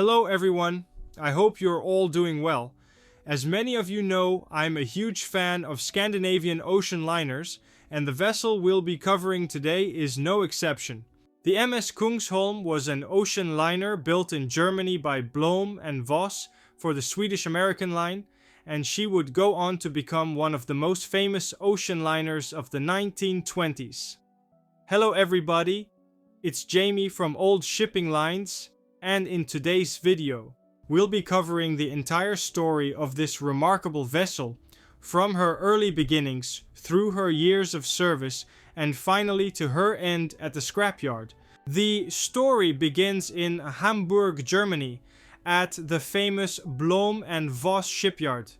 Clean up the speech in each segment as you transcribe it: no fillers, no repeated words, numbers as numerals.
Hello everyone, I hope you're all doing well. As many of you know, I'm a huge fan of Scandinavian ocean liners, and the vessel we'll be covering today is no exception. The MS Kungsholm was an ocean liner built in Germany by Blohm and Voss for the Swedish American line, and she would go on to become one of the most famous ocean liners of the 1920s. Hello everybody, it's Jamie from Old Shipping Lines, and in today's video, we'll be covering the entire story of this remarkable vessel, from her early beginnings, through her years of service, and finally to her end at the scrapyard. The story begins in Hamburg, Germany, at the famous Blohm and Voss shipyard.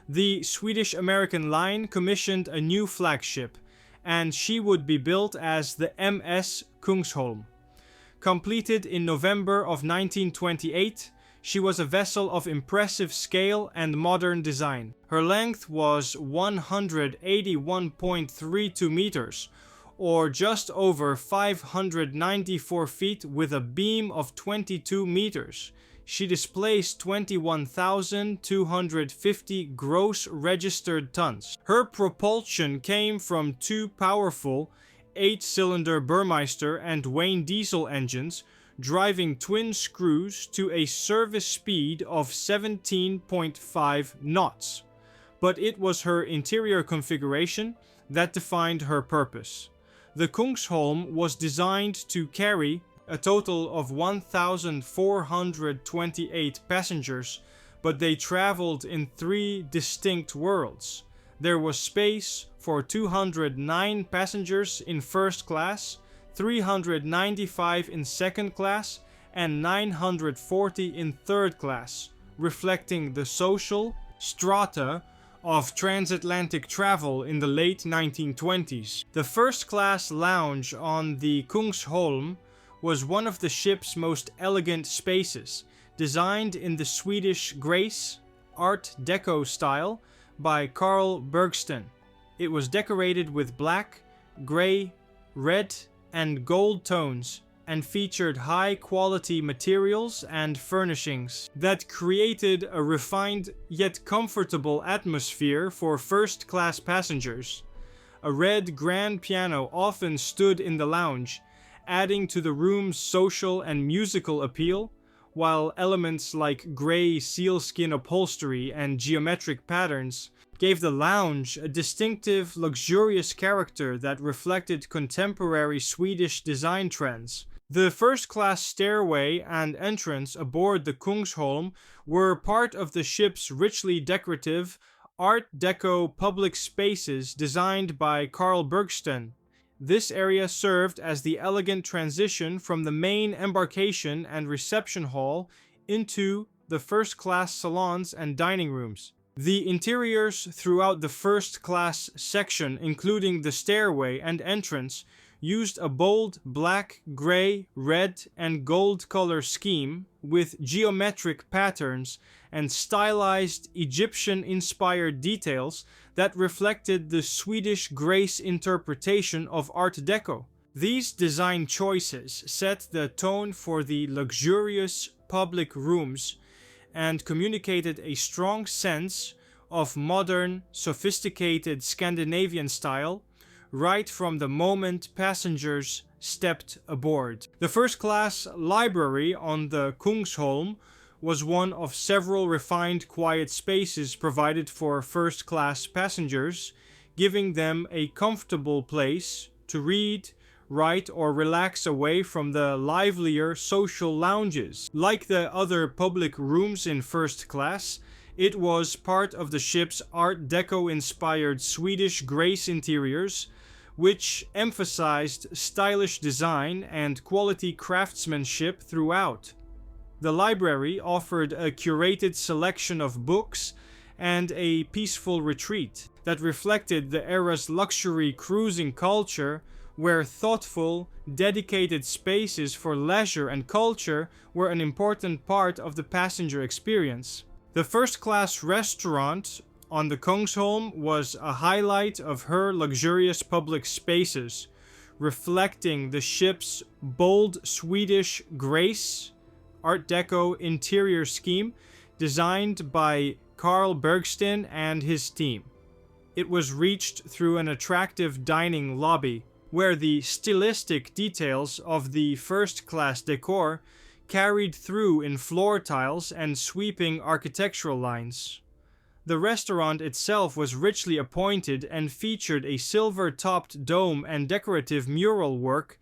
The Swedish American line commissioned a new flagship, and she would be built as the MS Kungsholm. Completed in November of 1928, she was a vessel of impressive scale and modern design. Her length was 181.32 meters, or just over 594 feet with a beam of 22 meters. She displaced 21,250 gross registered tons. Her propulsion came from two powerful 8-cylinder Burmeister and Wayne diesel engines, driving twin screws to a service speed of 17.5 knots. But it was her interior configuration that defined her purpose. The Kungsholm was designed to carry a total of 1,428 passengers, but they traveled in three distinct worlds. There was space for 209 passengers in first class, 395 in second class, and 940 in third class, reflecting the social strata of transatlantic travel in the late 1920s. The first class lounge on the Kungsholm was one of the ship's most elegant spaces, designed in the Swedish Grace Art Deco style by Carl Bergsten. It was decorated with black, grey, red, and gold tones, and featured high-quality materials and furnishings that created a refined yet comfortable atmosphere for first-class passengers. A red grand piano often stood in the lounge, adding to the room's social and musical appeal, while elements like grey sealskin upholstery and geometric patterns gave the lounge a distinctive, luxurious character that reflected contemporary Swedish design trends. The first-class stairway and entrance aboard the Kungsholm were part of the ship's richly decorative Art Deco public spaces designed by Carl Bergsten. This area served as the elegant transition from the main embarkation and reception hall into the first-class salons and dining rooms. The interiors throughout the first-class section, including the stairway and entrance, used a bold black, grey, red, and gold color scheme with geometric patterns and stylized Egyptian-inspired details that reflected the Swedish Grace interpretation of Art Deco. These design choices set the tone for the luxurious public rooms and communicated a strong sense of modern, sophisticated Scandinavian style right from the moment passengers stepped aboard. The first-class library on the Kungsholm was one of several refined quiet spaces provided for first-class passengers, giving them a comfortable place to read, write, or relax away from the livelier social lounges. Like the other public rooms in first class, it was part of the ship's Art Deco-inspired Swedish Grace interiors, which emphasized stylish design and quality craftsmanship throughout. The library offered a curated selection of books and a peaceful retreat that reflected the era's luxury cruising culture, where thoughtful, dedicated spaces for leisure and culture were an important part of the passenger experience. The first-class restaurant on the Kungsholm was a highlight of her luxurious public spaces, reflecting the ship's bold Swedish grace, Art Deco interior scheme designed by Carl Bergsten and his team. It was reached through an attractive dining lobby, where the stylistic details of the first-class decor carried through in floor tiles and sweeping architectural lines. The restaurant itself was richly appointed and featured a silver-topped dome and decorative mural work,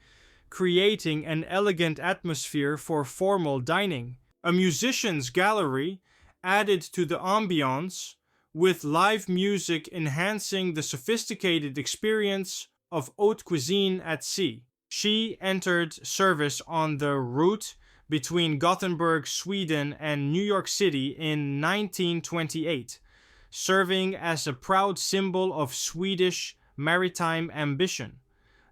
creating an elegant atmosphere for formal dining. A musician's gallery added to the ambiance, with live music enhancing the sophisticated experience of haute cuisine at sea. She entered service on the route between Gothenburg, Sweden and New York City in 1928, serving as a proud symbol of Swedish maritime ambition.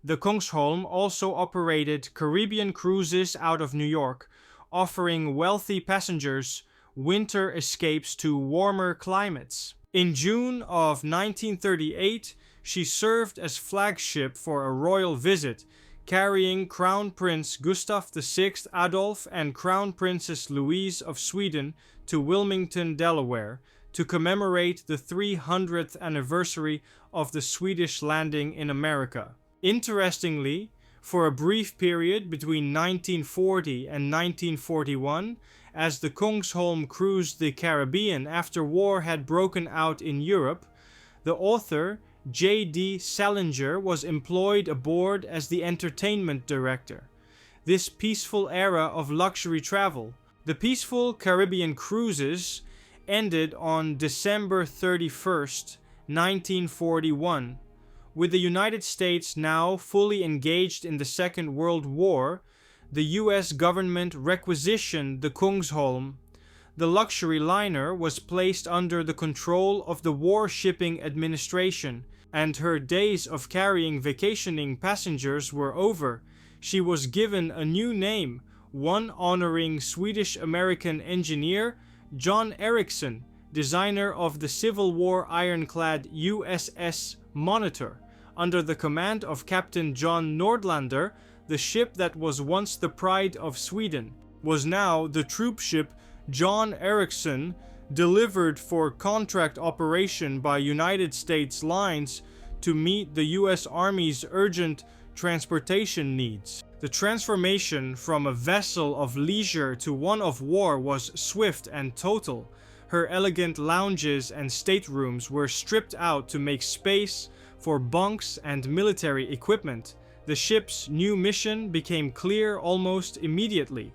The Kungsholm also operated Caribbean cruises out of New York, offering wealthy passengers winter escapes to warmer climates. In June of 1938, she served as flagship for a royal visit, carrying Crown Prince Gustav VI Adolf and Crown Princess Louise of Sweden to Wilmington, Delaware, to commemorate the 300th anniversary of the Swedish landing in America. Interestingly, for a brief period between 1940 and 1941, as the Kungsholm cruised the Caribbean after war had broken out in Europe, the author J.D. Salinger was employed aboard as the entertainment director. This peaceful era of luxury travel, the peaceful Caribbean cruises, ended on December 31st, 1941. With the United States now fully engaged in the Second World War, the US government requisitioned the Kungsholm. The luxury liner was placed under the control of the War Shipping Administration, and her days of carrying vacationing passengers were over. She was given a new name, one honoring Swedish American engineer John Ericsson, designer of the Civil War ironclad USS Monitor. Under the command of Captain John Nordlander, the ship that was once the pride of Sweden was now the troopship John Ericsson, delivered for contract operation by United States Lines to meet the US Army's urgent transportation needs. The transformation from a vessel of leisure to one of war was swift and total. Her elegant lounges and staterooms were stripped out to make space for bunks and military equipment. The ship's new mission became clear almost immediately.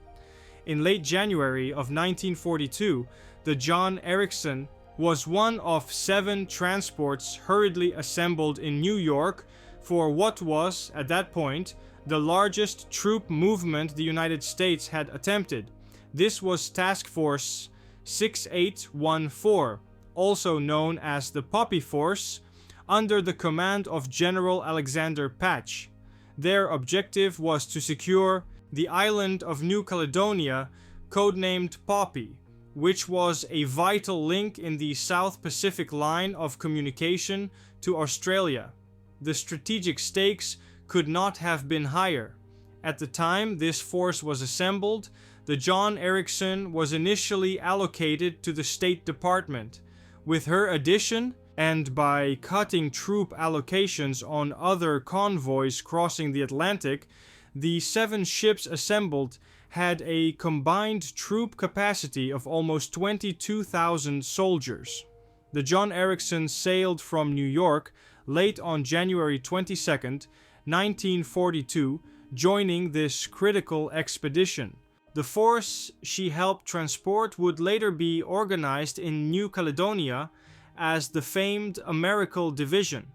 In late January of 1942, the John Ericsson was one of 7 transports hurriedly assembled in New York for what was, at that point, the largest troop movement the United States had attempted. This was Task Force 6814, also known as the Poppy Force, under the command of General Alexander Patch. Their objective was to secure the island of New Caledonia, codenamed Poppy, which was a vital link in the South Pacific line of communication to Australia. The strategic stakes could not have been higher. At the time this force was assembled, the John Ericsson was initially allocated to the State Department. With her addition, and by cutting troop allocations on other convoys crossing the Atlantic, the 7 ships assembled had a combined troop capacity of almost 22,000 soldiers. The John Ericsson sailed from New York late on January 22nd, 1942, joining this critical expedition. The force she helped transport would later be organized in New Caledonia as the famed Americal Division.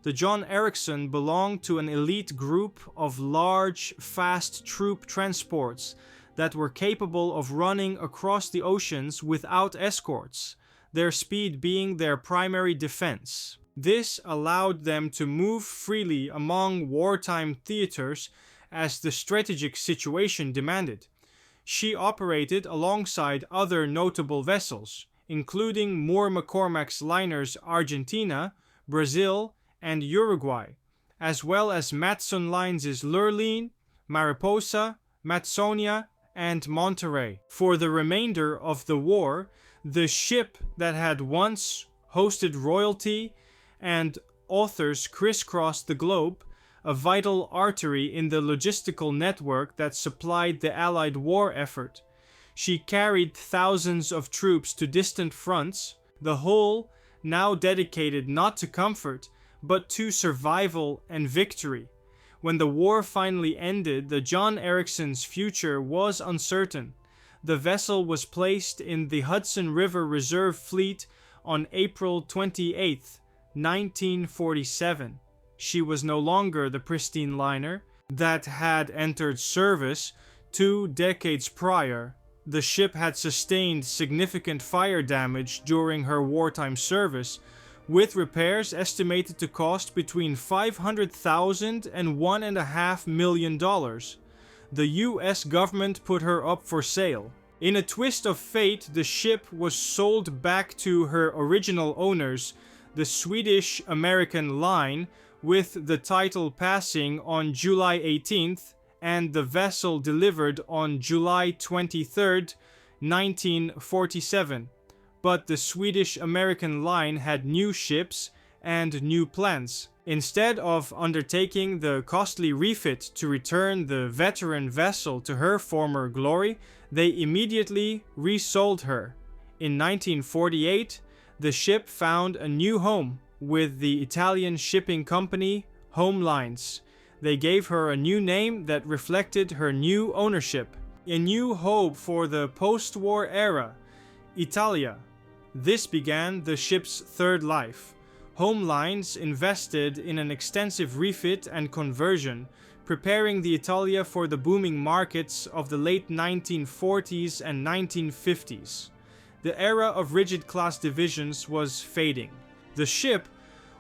The John Ericsson belonged to an elite group of large, fast troop transports that were capable of running across the oceans without escorts, their speed being their primary defense. This allowed them to move freely among wartime theaters as the strategic situation demanded. She operated alongside other notable vessels, including Moore McCormack's liners Argentina, Brazil, and Uruguay, as well as Matson Lines' Lurline, Mariposa, Matsonia, and Monterey. For the remainder of the war, the ship that had once hosted royalty and authors crisscrossed the globe, a vital artery in the logistical network that supplied the Allied war effort. She carried thousands of troops to distant fronts, the whole now dedicated not to comfort, but to survival and victory. When the war finally ended, the John Ericsson's future was uncertain. The vessel was placed in the Hudson River Reserve Fleet on April 28, 1947. She was no longer the pristine liner that had entered service 2 decades prior. The ship had sustained significant fire damage during her wartime service, with repairs estimated to cost between $500,000 and $1.5 million. The US government put her up for sale. In a twist of fate, the ship was sold back to her original owners, the Swedish American line, with the title passing on July 18th and the vessel delivered on July 23rd, 1947. But the Swedish American line had new ships and new plans. Instead of undertaking the costly refit to return the veteran vessel to her former glory, they immediately resold her. In 1948, the ship found a new home with the Italian shipping company Home Lines. They gave her a new name that reflected her new ownership. A new hope for the post-war era, Italia. This began the ship's third life. Home Lines invested in an extensive refit and conversion, preparing the Italia for the booming markets of the late 1940s and 1950s. The era of rigid class divisions was fading. The ship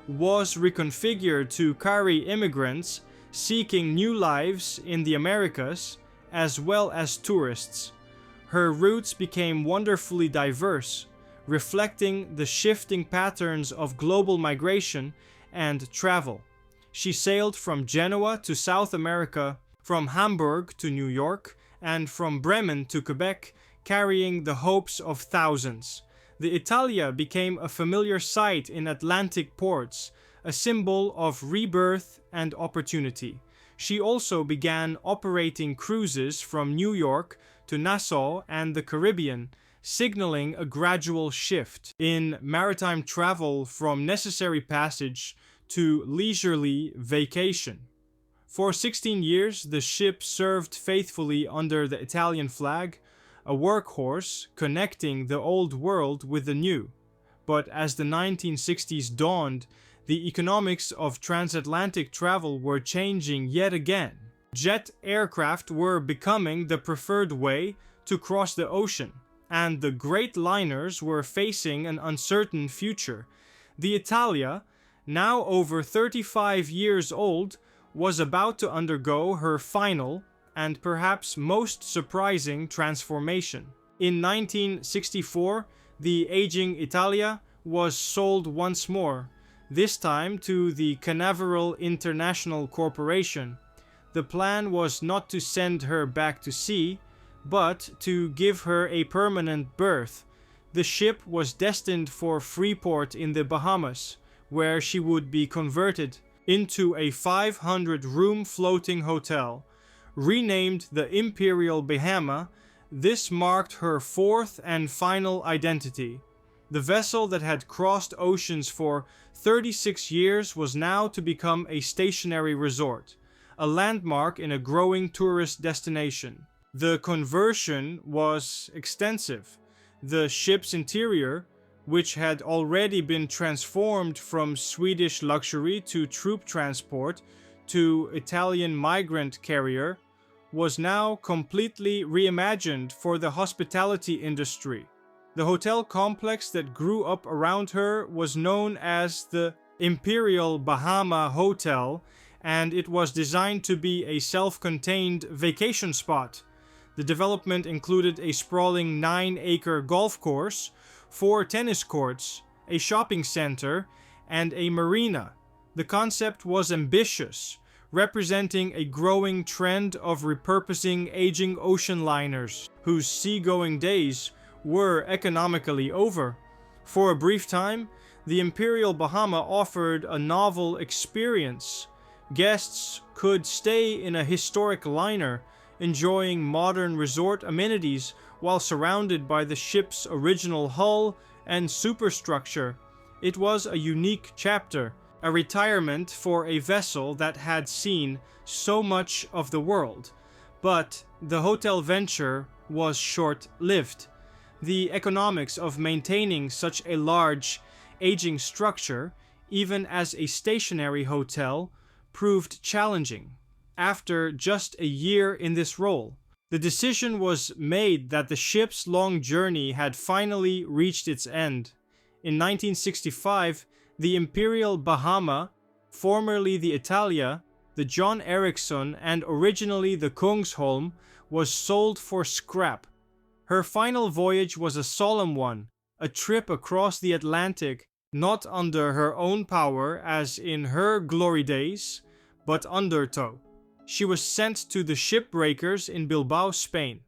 was reconfigured to carry immigrants seeking new lives in the Americas, as well as tourists. Her routes became wonderfully diverse, reflecting the shifting patterns of global migration and travel. She sailed from Genoa to South America, from Hamburg to New York, and from Bremen to Quebec, carrying the hopes of thousands. The Italia became a familiar sight in Atlantic ports, a symbol of rebirth and opportunity. She also began operating cruises from New York to Nassau and the Caribbean, signaling a gradual shift in maritime travel from necessary passage to leisurely vacation. For 16 years, the ship served faithfully under the Italian flag, a workhorse connecting the old world with the new. But as the 1960s dawned, the economics of transatlantic travel were changing yet again. Jet aircraft were becoming the preferred way to cross the ocean, and the great liners were facing an uncertain future. The Italia, now over 35 years old, was about to undergo her final and perhaps most surprising transformation. In 1964, the aging Italia was sold once more, this time to the Canaveral International Corporation. The plan was not to send her back to sea, but to give her a permanent berth. The ship was destined for Freeport in the Bahamas, where she would be converted into a 500-room floating hotel. Renamed the Imperial Bahama, this marked her fourth and final identity. The vessel that had crossed oceans for 36 years was now to become a stationary resort, a landmark in a growing tourist destination. The conversion was extensive. The ship's interior, which had already been transformed from Swedish luxury to troop transport to Italian migrant carrier, was now completely reimagined for the hospitality industry. The hotel complex that grew up around her was known as the Imperial Bahama Hotel, and it was designed to be a self-contained vacation spot. The development included a sprawling 9-acre golf course, 4 tennis courts, a shopping center, and a marina. The concept was ambitious, representing a growing trend of repurposing aging ocean liners whose seagoing days were economically over. For a brief time, the Imperial Bahama offered a novel experience. Guests could stay in a historic liner, enjoying modern resort amenities while surrounded by the ship's original hull and superstructure. It was a unique chapter, a retirement for a vessel that had seen so much of the world. But the hotel venture was short-lived. The economics of maintaining such a large, aging structure, even as a stationary hotel, proved challenging. After just a year in this role, the decision was made that the ship's long journey had finally reached its end. In 1965, the Imperial Bahama, formerly the Italia, the John Ericsson, and originally the Kungsholm, was sold for scrap. Her final voyage was a solemn one, a trip across the Atlantic, not under her own power as in her glory days, but under tow. She was sent to the shipbreakers in Bilbao, Spain.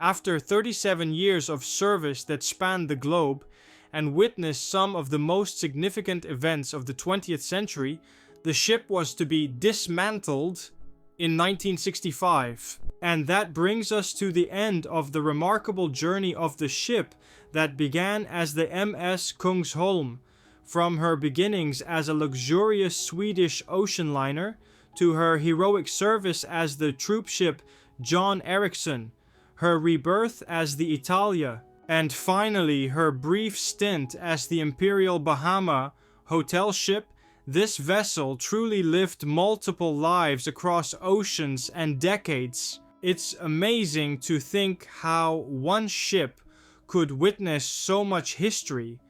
After 37 years of service that spanned the globe and witnessed some of the most significant events of the 20th century, the ship was to be dismantled in 1965. And that brings us to the end of the remarkable journey of the ship that began as the MS Kungsholm, from her beginnings as a luxurious Swedish ocean liner to her heroic service as the troopship John Ericsson, her rebirth as the Italia, and finally her brief stint as the Imperial Bahama hotel ship. This vessel truly lived multiple lives across oceans and decades. It's amazing to think how one ship could witness so much history,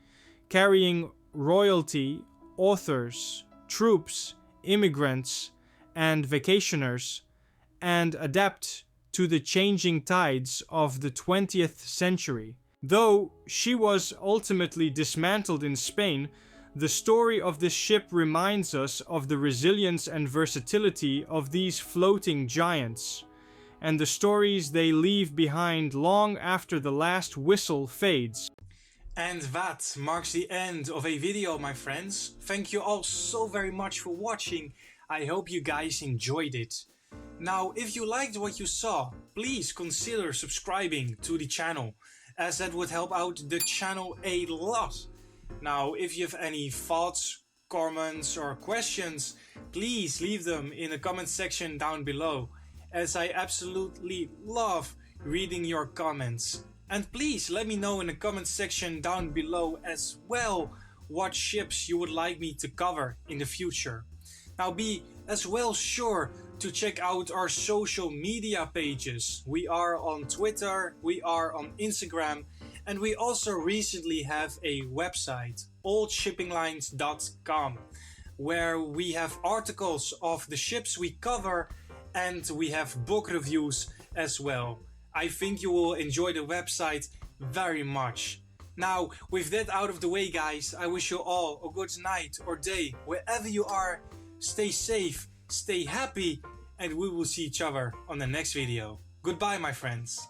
carrying royalty, authors, troops, immigrants, and vacationers, and adapt to the changing tides of the 20th century. Though she was ultimately dismantled in Spain, the story of this ship reminds us of the resilience and versatility of these floating giants, and the stories they leave behind long after the last whistle fades. And that marks the end of a video, my friends. Thank you all so very much for watching. I hope you guys enjoyed it. Now, if you liked what you saw, please consider subscribing to the channel, as that would help out the channel a lot. Now, if you have any thoughts, comments or questions, please leave them in the comment section down below, as I absolutely love reading your comments. And please let me know in the comment section down below as well what ships you would like me to cover in the future. Now be as well sure to check out our social media pages. We are on Twitter, we are on Instagram, and we also recently have a website, oldshippinglines.com, where we have articles of the ships we cover and we have book reviews as well. I think you will enjoy the website very much. Now, with that out of the way, guys, I wish you all a good night or day, wherever you are. Stay safe, stay happy, and we will see each other on the next video. Goodbye, my friends.